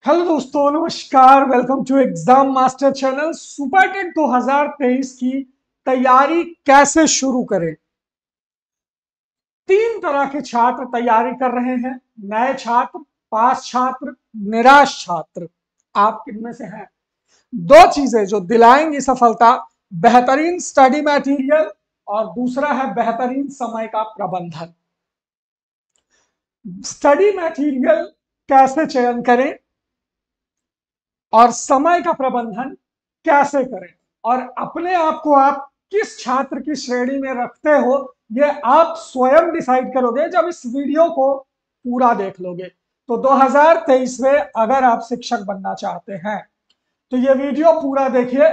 Hello दोस्तों, नमस्कार। Welcome to exam master channel. Super TET 2023 की तैयारी कैसे शुरू करें। तीन तरह के छात्र तैयारी कर रहे हैं। नए छात्र, पास छात्र, निराश छात्र। आप इनमें से हैं। दो चीजें जो दिलाएंगी सफलता, बेहतरीन स्टडी मटेरियल और दूसरा है बेहतरीन समय का प्रबंधन। स्टडी मटेरियल कैसे चयन करें और समय का प्रबंधन कैसे करें और अपने आप को आप किस छात्र की श्रेणी में रखते हो, यह आप स्वयं डिसाइड करोगे जब इस वीडियो को पूरा देख लोगे। तो 2023 में अगर आप शिक्षक बनना चाहते हैं तो यह वीडियो पूरा देखिए।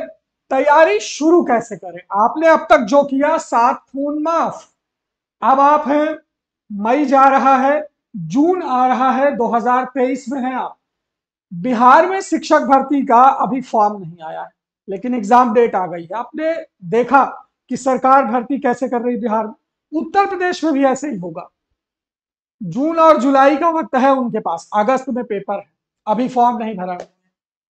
तैयारी शुरू कैसे करें। आपने अब तक जो किया 7 खून माफ। अब आप हैं, मई जा रहा है, जून आ रहा है, 2023 में हैं आप। बिहार में शिक्षक भर्ती का अभी फॉर्म नहीं आया है, लेकिन एग्जाम डेट आ गई है। आपने देखा कि सरकार भर्ती कैसे कर रही है बिहार में। उत्तर प्रदेश में भी ऐसे ही होगा। जून और जुलाई का वक्त है उनके पास, अगस्त में पेपर है, अभी फॉर्म नहीं भरा है।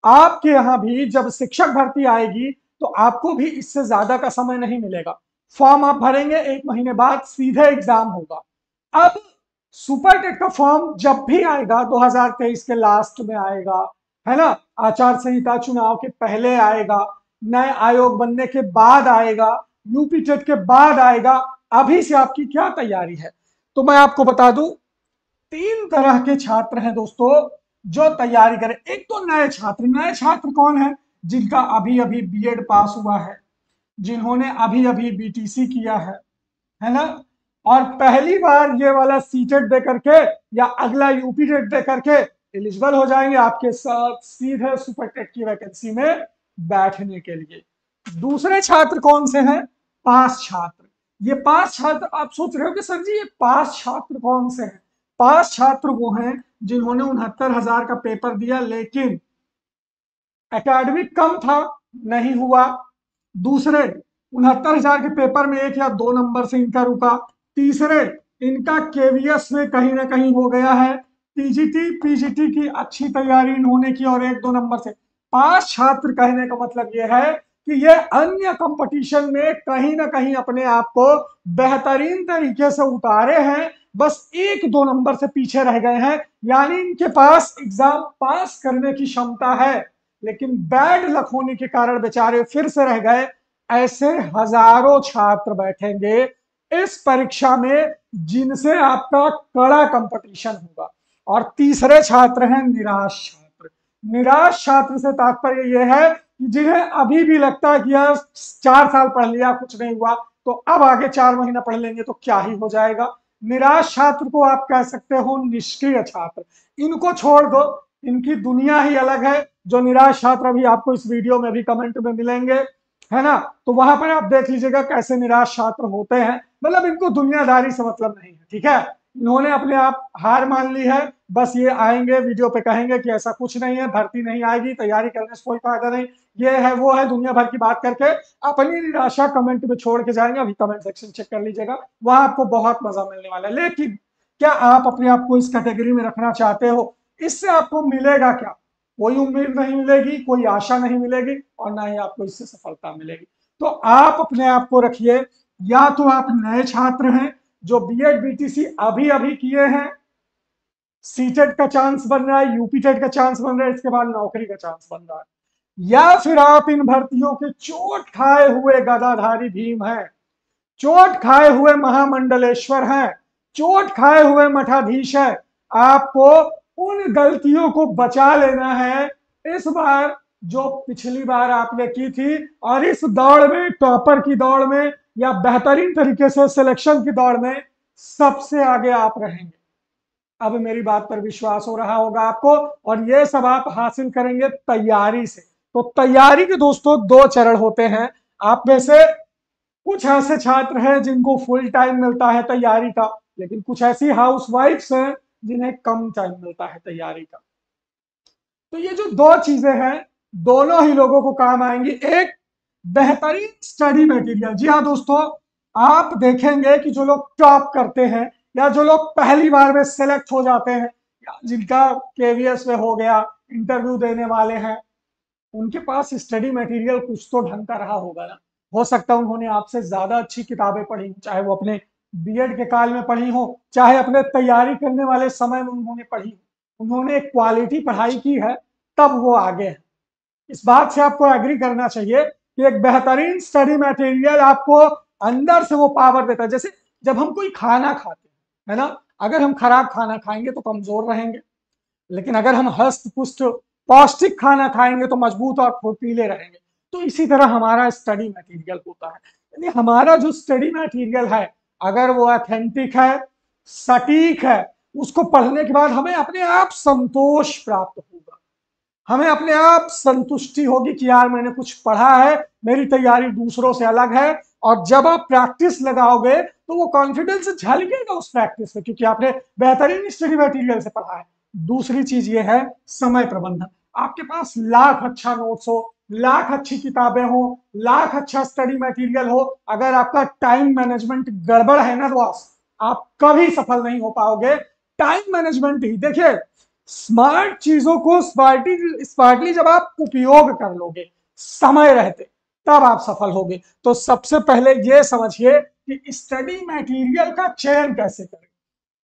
आपके यहां भी जब शिक्षक भर्ती आएगी तो आपको भी इससे ज्यादा का समय नहीं मिलेगा। फॉर्म आप भरेंगे, 1 महीने बाद सीधे एग्जाम होगा। अब सुपर टेट का फॉर्म जब भी आएगा 2023 के लास्ट में आएगा, है ना। आचार संहिता चुनाव के पहले आएगा, नए आयोग बनने के बाद आएगा, यूपी टेट के बाद आएगा। अभी से आपकी क्या तैयारी है, तो मैं आपको बता दूं। तीन तरह के छात्र हैं दोस्तों जो तैयारी करें। एक तो नए छात्र। नए छात्र कौन है? जिनका अभी अभी बीएड पास हुआ है, जिन्होंने अभी अभी बीटीसी किया है ना, और पहली बार ये वाला सीटेट दे करके या अगला यूपी टेट दे करके एलिजिबल हो जाएंगे आपके साथ सीधे सुपर टेट की वैकेंसी में बैठने के लिए। दूसरे छात्र कौन से हैं? पास छात्र। ये पास छात्र, आप सोच रहे हो कि सर जी ये पास छात्र कौन से हैं? पास छात्र वो हैं जिन्होंने 69,000 का पेपर दिया, लेकिन एकेडमिक कम था, नहीं हुआ। दूसरे, 69,000 के पेपर में 1 या 2 नंबर से इनका रुका। तीसरे, इनका केवीएस में कहीं ना कहीं हो गया है। टीजीटी पीजीटी की अच्छी तैयारी इन्होंने की और 1-2 नंबर से पास। छात्र कहने का मतलब यह है कि ये अन्य कंपटीशन में कहीं ना कहीं अपने आप को बेहतरीन तरीके से उतारे हैं, बस 1-2 नंबर से पीछे रह गए हैं। यानी इनके पास एग्जाम पास करने की क्षमता है, लेकिन बैड लक होने के कारण बेचारे फिर से रह गए। ऐसे हजारों छात्र बैठेंगे इस परीक्षा में जिनसे आपका कड़ा कंपटीशन होगा। और तीसरे छात्र हैं निराश छात्र। निराश छात्र से तात्पर्य यह है कि जिन्हें अभी भी लगता है कि यार 4 साल पढ़ लिया कुछ नहीं हुआ, तो अब आगे 4 महीना पढ़ लेंगे तो क्या ही हो जाएगा। निराश छात्र को आप कह सकते हो निष्क्रिय छात्र। इनको छोड़ दो, इनकी दुनिया ही अलग है। जो निराश छात्र अभी आपको इस वीडियो में भी कमेंट में मिलेंगे, है ना, तो वहां पर आप देख लीजिएगा कैसे निराश छात्र होते हैं। मतलब इनको दुनियादारी से मतलब नहीं है, ठीक है। इन्होंने अपने आप हार मान ली है। बस ये आएंगे वीडियो पे कहेंगे कि ऐसा कुछ नहीं है, भर्ती नहीं आएगी, तैयारी करने से कोई फायदा नहीं, ये है वो है, दुनिया भर की बात करके अपनी निराशा कमेंट में छोड़ के जाएंगे। अभी कमेंट सेक्शन चेक कर लीजिएगा, वहां आपको बहुत मजा मिलने वाला है। लेकिन क्या आप अपने आप को इस कैटेगरी में रखना चाहते हो? इससे आपको मिलेगा क्या? कोई उम्मीद नहीं मिलेगी, कोई आशा नहीं मिलेगी, और ना ही आपको इससे सफलता मिलेगी। तो आप अपने आप को रखिए, या तो आप नए छात्र हैं जो बीएड बीटीसी अभी अभी किए हैं, सीटेट का चांस बन रहा है, यूपी टेट का चांस बन रहा है, इसके बाद नौकरी का चांस बन रहा है, या फिर आप इन भर्तियों के चोट खाए हुए गदाधारी भीम हैं, चोट खाए हुए महामंडलेश्वर हैं, चोट खाए हुए मठाधीश है। आपको उन गलतियों को बचा लेना है इस बार जो पिछली बार आपने की थी, और इस दौड़ में, टॉपर की दौड़ में या बेहतरीन तरीके से सिलेक्शन की दौड़ में सबसे आगे आप रहेंगे। अब मेरी बात पर विश्वास हो रहा होगा आपको, और ये सब आप हासिल करेंगे तैयारी से। तो तैयारी के दोस्तों 2 चरण होते हैं। आप में से कुछ ऐसे छात्र हैं जिनको फुल टाइम मिलता है तैयारी का, लेकिन कुछ ऐसी हाउसवाइफ्स हैं जिन्हें कम टाइम मिलता है तैयारी का। तो ये जो 2 चीजें हैं, दोनों ही लोगों को काम आएंगी। एक, बेहतरीन स्टडी मटेरियल। जी हाँ दोस्तों, आप देखेंगे कि जो लोग टॉप करते हैं या जो लोग पहली बार में सेलेक्ट हो जाते हैं, या जिनका केवीएस में हो गया, इंटरव्यू देने वाले हैं, उनके पास स्टडी मटेरियल कुछ तो ढंग का रहा होगा ना। हो सकता है उन्होंने आपसे ज्यादा अच्छी किताबें पढ़ी हों, चाहे वो अपने बीएड के काल में पढ़ी हो, चाहे अपने तैयारी करने वाले समय में उन्होंने पढ़ी हो। उन्होंने एक क्वालिटी पढ़ाई की है, तब वो आगे है। इस बात से आपको एग्री करना चाहिए कि एक बेहतरीन स्टडी मटेरियल आपको अंदर से वो पावर देता है। जैसे जब हम कोई खाना खाते हैं, है ना, अगर हम खराब खाना खाएंगे तो कमजोर रहेंगे, लेकिन अगर हम हस्त पुष्ट पौष्टिक खाना खाएंगे तो मजबूत और फुर्तीले रहेंगे। तो इसी तरह हमारा स्टडी मटेरियल होता है। यानी हमारा जो स्टडी मटेरियल है, अगर वो ऑथेंटिक है, सटीक है, उसको पढ़ने के बाद हमें अपने आप संतोष प्राप्त होगा, हमें अपने आप संतुष्टि होगी कि यार मैंने कुछ पढ़ा है, मेरी तैयारी दूसरों से अलग है। और जब आप प्रैक्टिस लगाओगे तो वो कॉन्फिडेंस झलकेगा उस प्रैक्टिस में, क्योंकि आपने बेहतरीन स्टडी मटेरियल से पढ़ा है। दूसरी चीज ये है समय प्रबंधन। आपके पास लाख अच्छा नोट्स हो, लाख अच्छी किताबें हो, लाख अच्छा स्टडी मटेरियल हो, अगर आपका टाइम मैनेजमेंट गड़बड़ है ना, तो आप कभी सफल नहीं हो पाओगे। टाइम मैनेजमेंट ही देखिए, स्मार्ट चीजों को स्मार्टली जब आप उपयोग कर लोगे समय रहते, तब आप सफल होगे। तो सबसे पहले ये समझिए कि स्टडी मटेरियल का चयन कैसे करें।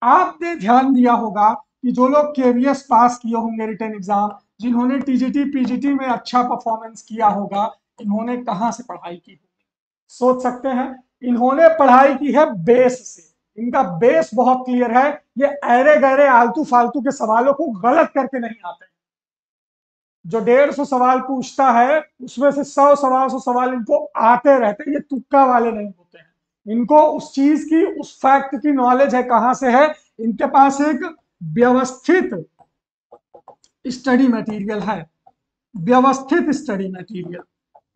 आपने ध्यान दिया होगा कि जो लोग केवीएस पास किए होंगे रिटन एग्जाम, जिन्होंने टीजीटी पीजीटी में अच्छा परफॉर्मेंस किया होगा, इन्होंने कहां से पढ़ाई की होगी? सोच सकते हैं। इन्होंने पढ़ाई की है बेस से। इनका बेस बहुत क्लियर है। ये अरे गहरे आलतू फालतू के सवालों को गलत करके नहीं आते। जो 150 सवाल पूछता है उसमें से 100 सवाल इनको आते रहते, ये तुक्का वाले नहीं होते हैं। इनको उस चीज की, उस फैक्ट की नॉलेज है। कहां से है? इनके पास एक व्यवस्थित स्टडी मटेरियल है, व्यवस्थित स्टडी मटेरियल।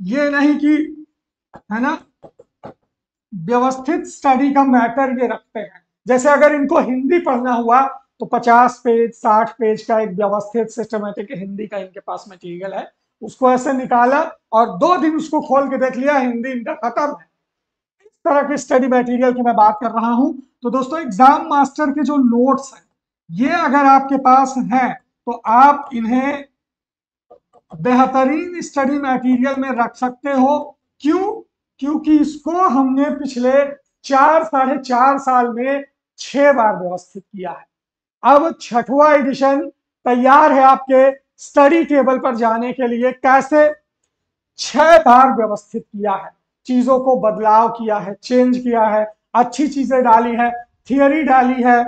ये नहीं कि, है ना, व्यवस्थित स्टडी का मैटर ये रखते हैं। जैसे अगर इनको हिंदी पढ़ना हुआ तो 50 पेज 60 पेज का एक व्यवस्थित सिस्टमेटिक हिंदी का इनके पास मटेरियल है, उसको ऐसे निकाला और 2 दिन उसको खोल के देख लिया, हिंदी इनका खत्म है। इस तरह के स्टडी मटेरियल की मैं बात कर रहा हूं। तो दोस्तों, एग्जाम मास्टर के जो नोट्स हैं, ये अगर आपके पास हैं तो आप इन्हें बेहतरीन स्टडी मटेरियल में रख सकते हो। क्यों? क्योंकि इसको हमने पिछले 4 साढ़े 4 साल में 6 बार व्यवस्थित किया है। अब 6वां एडिशन तैयार है आपके स्टडी टेबल पर जाने के लिए। कैसे? 6 बार व्यवस्थित किया है, चीजों को बदलाव किया है, चेंज किया है, अच्छी चीजें डाली है, थियरी डाली है,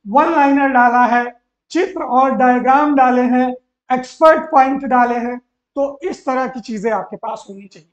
वन लाइनर डाला है, चित्र और डायग्राम डाले हैं, एक्सपर्ट पॉइंट डाले हैं। तो इस तरह की चीजें आपके पास होनी चाहिए।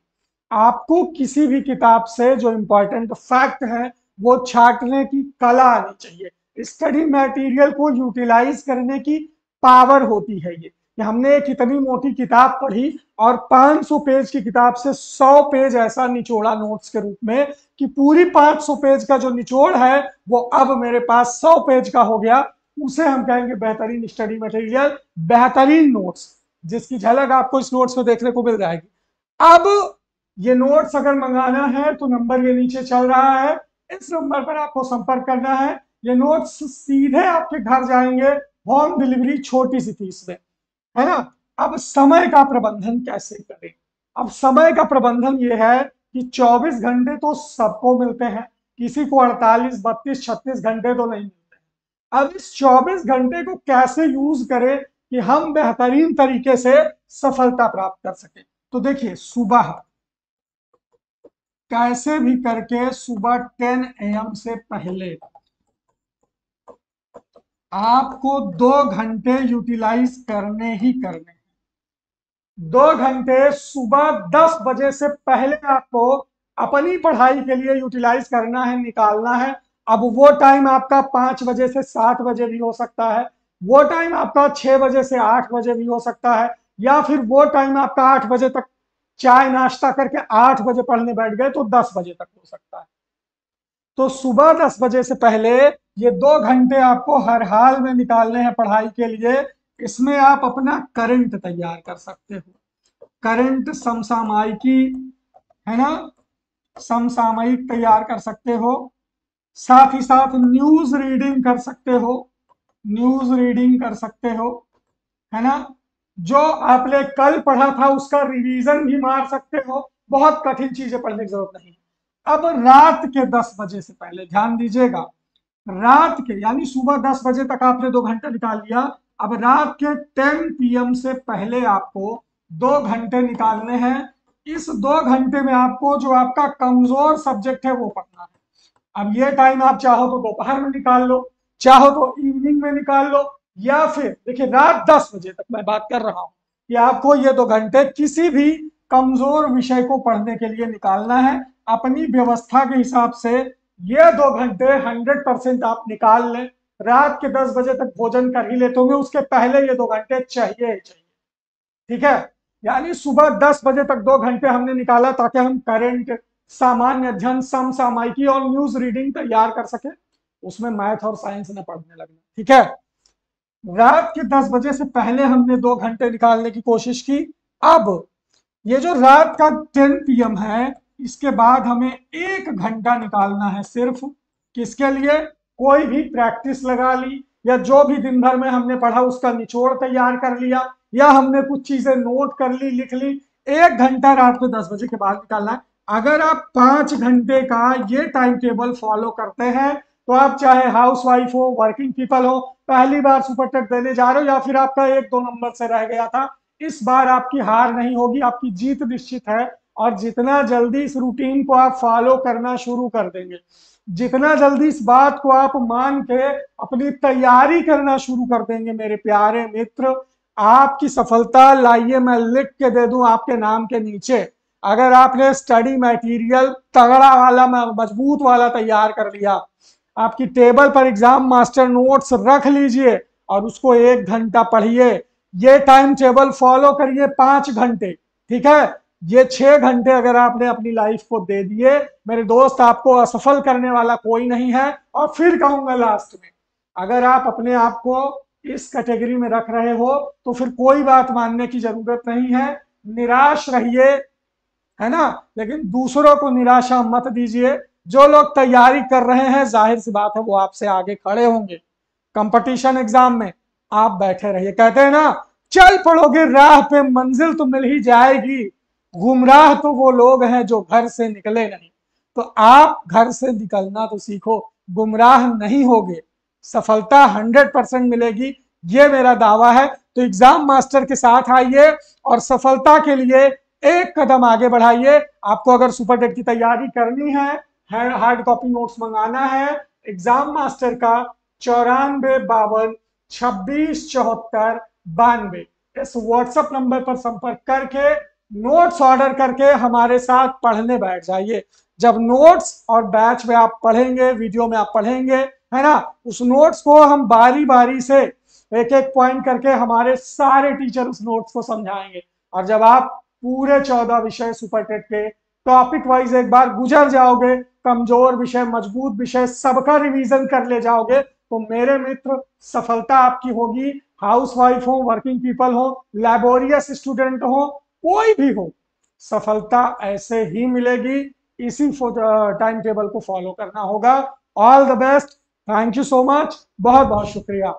आपको किसी भी किताब से जो इंपॉर्टेंट फैक्ट है वो छांटने की कला आनी चाहिए। स्टडी मटेरियल को यूटिलाइज करने की पावर होती है ये, कि हमने एक इतनी मोटी किताब पढ़ी और 500 पेज की किताब से 100 पेज ऐसा निचोड़ा नोट्स के रूप में कि पूरी 500 पेज का जो निचोड़ है वो अब मेरे पास 100 पेज का हो गया। उसे हम कहेंगे बेहतरीन स्टडी मटेरियल, बेहतरीन नोट्स, जिसकी झलक आपको इस नोट्स में देखने को मिल जाएगी। अब ये नोट्स अगर मंगाना है तो नंबर ये नीचे चल रहा है, इस नंबर पर आपको संपर्क करना है। ये नोट्स सीधे आपके घर जाएंगे, होम डिलीवरी, छोटी सी फीस में, है ना। अब समय का प्रबंधन कैसे करें? अब समय का प्रबंधन ये है कि 24 घंटे तो सबको मिलते हैं, किसी को 48 32 36 घंटे तो नहीं मिलते हैं। अब इस 24 घंटे को कैसे यूज करें कि हम बेहतरीन तरीके से सफलता प्राप्त कर सकें? तो देखिए, सुबह कैसे भी करके सुबह 10 AM से पहले आपको 2 घंटे यूटिलाइज करने ही करने। 2 घंटे सुबह 10 बजे से पहले आपको अपनी पढ़ाई के लिए यूटिलाइज करना है, निकालना है। अब वो टाइम आपका 5 बजे से 7 बजे भी हो सकता है, वो टाइम आपका 6 बजे से 8 बजे भी हो सकता है, या फिर वो टाइम आपका 8 बजे तक चाय नाश्ता करके 8 बजे पढ़ने बैठ गए तो 10 बजे तक हो सकता है। तो सुबह 10 बजे से पहले ये 2 घंटे आपको हर हाल में निकालने हैं पढ़ाई के लिए। इसमें आप अपना करंट तैयार कर सकते हो, करंट समसामयिकी, है ना, समसामयिक तैयार कर सकते हो। साथ ही साथ न्यूज रीडिंग कर सकते हो, न्यूज रीडिंग कर सकते हो, है ना। जो आपने कल पढ़ा था उसका रिवीजन भी मार सकते हो, बहुत कठिन चीजें पढ़ने की जरूरत नहीं। अब रात के 10 बजे से पहले ध्यान दीजिएगा, रात के यानी सुबह 10 बजे तक आपने 2 घंटे निकाल लिया। अब रात के 10 PM से पहले आपको 2 घंटे निकालने हैं। इस 2 घंटे में आपको जो आपका कमजोर सब्जेक्ट है वो पढ़ना है। अब ये टाइम आप चाहो तो दोपहर में निकाल लो, चाहो तो इवनिंग में निकाल लो, या फिर देखिए रात 10 बजे तक मैं बात कर रहा हूं कि आपको ये 2 घंटे किसी भी कमजोर विषय को पढ़ने के लिए निकालना है। अपनी व्यवस्था के हिसाब से ये 2 घंटे 100% आप निकाल लें। रात के 10 बजे तक भोजन कर ही लेते होंगे, उसके पहले ये 2 घंटे चाहिए ही चाहिए। ठीक है, यानी सुबह 10 बजे तक 2 घंटे हमने निकाला ताकि हम करंट, सामान्य अध्ययन, समसामयिकी और न्यूज रीडिंग तैयार कर सके। उसमें मैथ और साइंस न पढ़ने लगना। ठीक है, रात के 10 बजे से पहले हमने 2 घंटे निकालने की कोशिश की। अब ये जो रात का 10 PM है, इसके बाद हमें 1 घंटा निकालना है सिर्फ किसके लिए? कोई भी प्रैक्टिस लगा ली, या जो भी दिन भर में हमने पढ़ा उसका निचोड़ तैयार कर लिया, या हमने कुछ चीजें नोट कर ली, लिख ली। 1 घंटा रात को 10 बजे के बाद निकालना है। अगर आप 5 घंटे का ये टाइम टेबल फॉलो करते हैं तो आप चाहे हाउस वाइफ हो, वर्किंग पीपल हो, पहली बार सुपर टेट देने जा रहे हो, या फिर आपका 1-2 नंबर से रह गया था, इस बार आपकी हार नहीं होगी, आपकी जीत निश्चित है। और जितना जल्दी इस रूटीन को आप फॉलो करना शुरू कर देंगे, जितना जल्दी इस बात को आप मान के अपनी तैयारी करना शुरू कर देंगे मेरे प्यारे मित्र, आपकी सफलता लाइए मैं लिख के दे दूं आपके नाम के नीचे। अगर आपने स्टडी मटेरियल तगड़ा वाला, मजबूत वाला तैयार कर लिया, आपकी टेबल पर एग्जाम मास्टर नोट्स रख लीजिए और उसको 1 घंटा पढ़िए। ये टाइम टेबल फॉलो करिए 5 घंटे। ठीक है, ये 6 घंटे अगर आपने अपनी लाइफ को दे दिए मेरे दोस्त, आपको असफल करने वाला कोई नहीं है। और फिर कहूंगा लास्ट में, अगर आप अपने आप को इस कैटेगरी में रख रहे हो तो फिर कोई बात मानने की जरूरत नहीं है, निराश रहिए, है ना, लेकिन दूसरों को निराशा मत दीजिए। जो लोग तैयारी कर रहे हैं जाहिर सी बात है वो आपसे आगे खड़े होंगे कंपटीशन एग्जाम में। आप बैठे रहिए, कहते हैं ना, चल पड़ोगे राह पे मंजिल तो मिल ही जाएगी, गुमराह तो वो लोग हैं जो घर से निकले नहीं। तो आप घर से निकलना तो सीखो, गुमराह नहीं होगे, सफलता 100% मिलेगी, ये मेरा दावा है। तो एग्जाम मास्टर के साथ आइए और सफलता के लिए एक कदम आगे बढ़ाइए। आपको अगर सुपर टेट की तैयारी करनी है, हार्ड कॉपी नोट्स मंगाना है, एग्जाम मास्टर का 9452267492 इस व्हाट्सएप नंबर पर संपर्क करके नोट्स ऑर्डर करके हमारे साथ पढ़ने बैठ जाइए। जब नोट्स और बैच में आप पढ़ेंगे, वीडियो में आप पढ़ेंगे, है ना, उस नोट्स को हम बारी बारी से एक एक पॉइंट करके हमारे सारे टीचर उस नोट्स को समझाएंगे। और जब आप पूरे 14 विषय सुपर टेट के टॉपिक वाइज एक बार गुजर जाओगे, कमजोर विषय, मजबूत विषय, सबका रिवीजन कर ले जाओगे, तो मेरे मित्र सफलता आपकी होगी। हाउस वाइफ हो, वर्किंग पीपल हो, लैबोरियस स्टूडेंट हो, कोई भी हो, सफलता ऐसे ही मिलेगी। इसी टाइम टेबल को फॉलो करना होगा। All the best, thank you so much, बहुत बहुत शुक्रिया।